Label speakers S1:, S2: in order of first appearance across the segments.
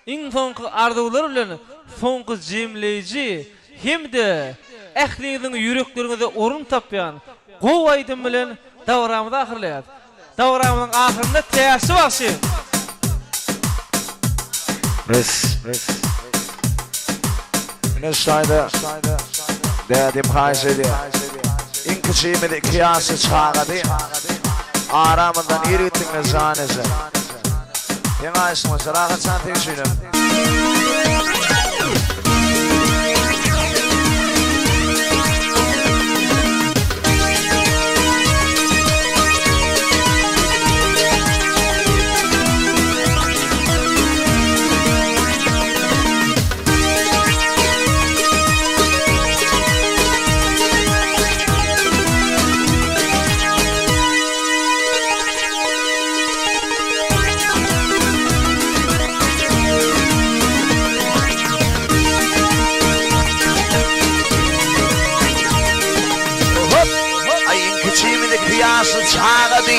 S1: iň soňky arzuwlar bilen soňky jemleýiji hemde ähliňiziň ýüreklerinize orun tapýan gowy aýdym bilen dawramyzy ahyrlaýar. Dawramynyň ahyrynda täşli başy.
S2: Ne sayda değerli payzeli inkıçimini kıyası çağırdı aramından iritin zanesi yenaysınız rahat santin şunu kıyası çağırdı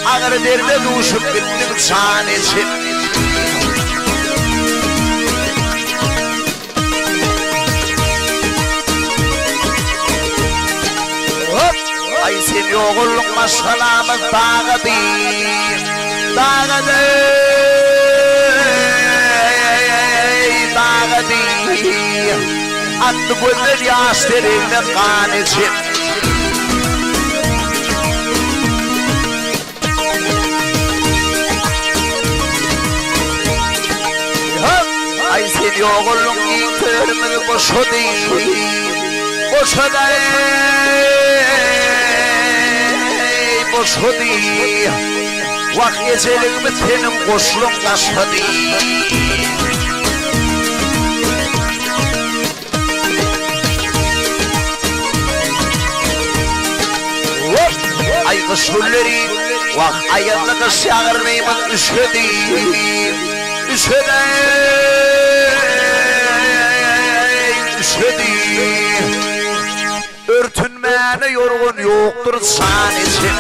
S2: ağır derde duşup gittim çanesi ay sen yoğulluk maşalamız dağıdı Attı gözler yaşlarından kan için ay sen yoğulluk yıktırmını boşadı vak yecelimi senin koşulun taşladı ay kışgulleri vah ayarlı kış yağırmayımın üşüdü örtünmene yorgun yoktur sanesi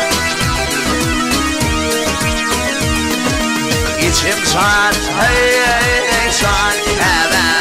S2: içim san hey san hemen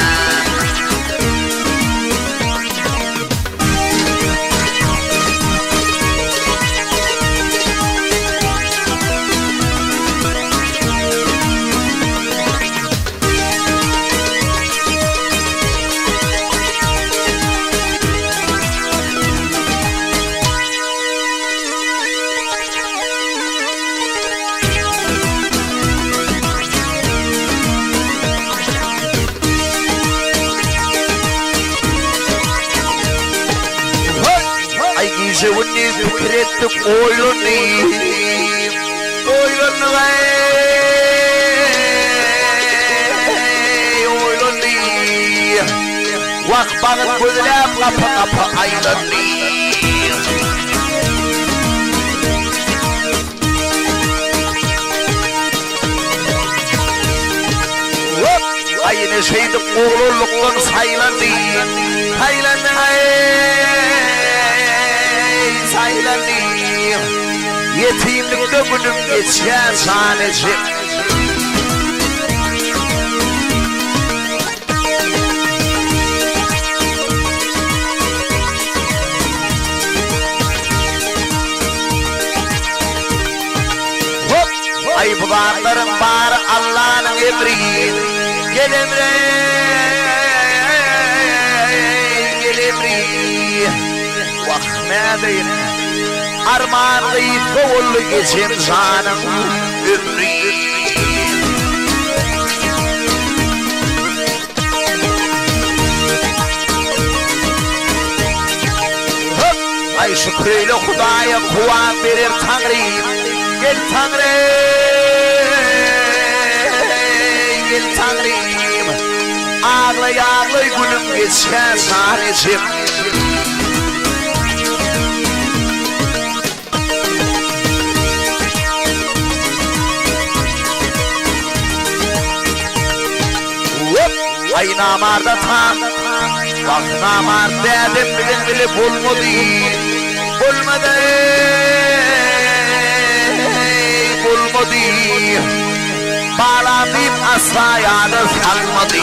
S2: Sevunni fikrettik oylunni vak bağıt gözlem kapı aylunni ayını şeydik oğluluktan saylandı yetimlikte günüm geçer sadece ay bulanların bari Allah'ın emri gel emri vakmedeyin armağanlıyı doğullu geçim canım ömrü ay şükreyle Hudaya kuvan verir Tanrım gel Tanrım ağlay gülüm geçer sahnecim ay namarda tam bak namar dedim bile bulmadı olmadı. Bağlanıp asla yalnız kalmadı.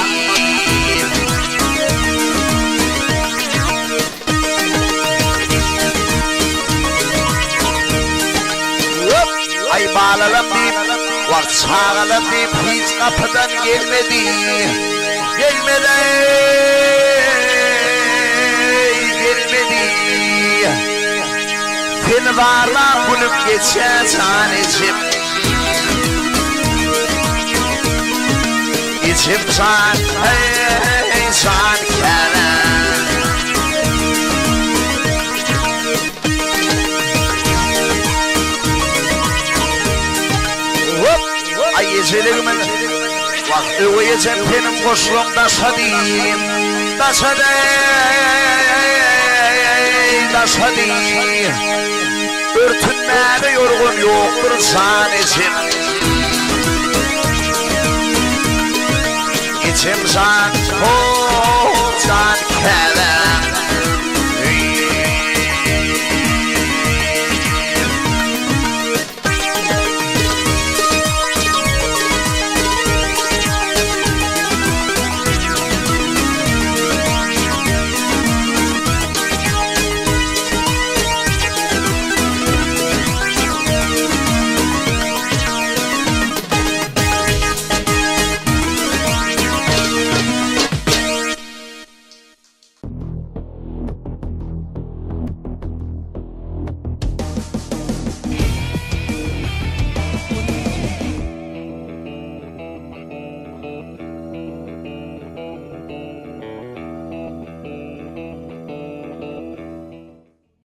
S2: Ay bağlalım deyip, vakt çağalım deyip hiç kapıdan gelmedi. Gelmedi. Seni varla bulup geçen tanecim. İçim can, hey can kenan. Ay eceliğimin vakti uyuyacak benim koşulum daşadım. Daşadım. Örtünmeye yorgun yoktur zanecim. İçim can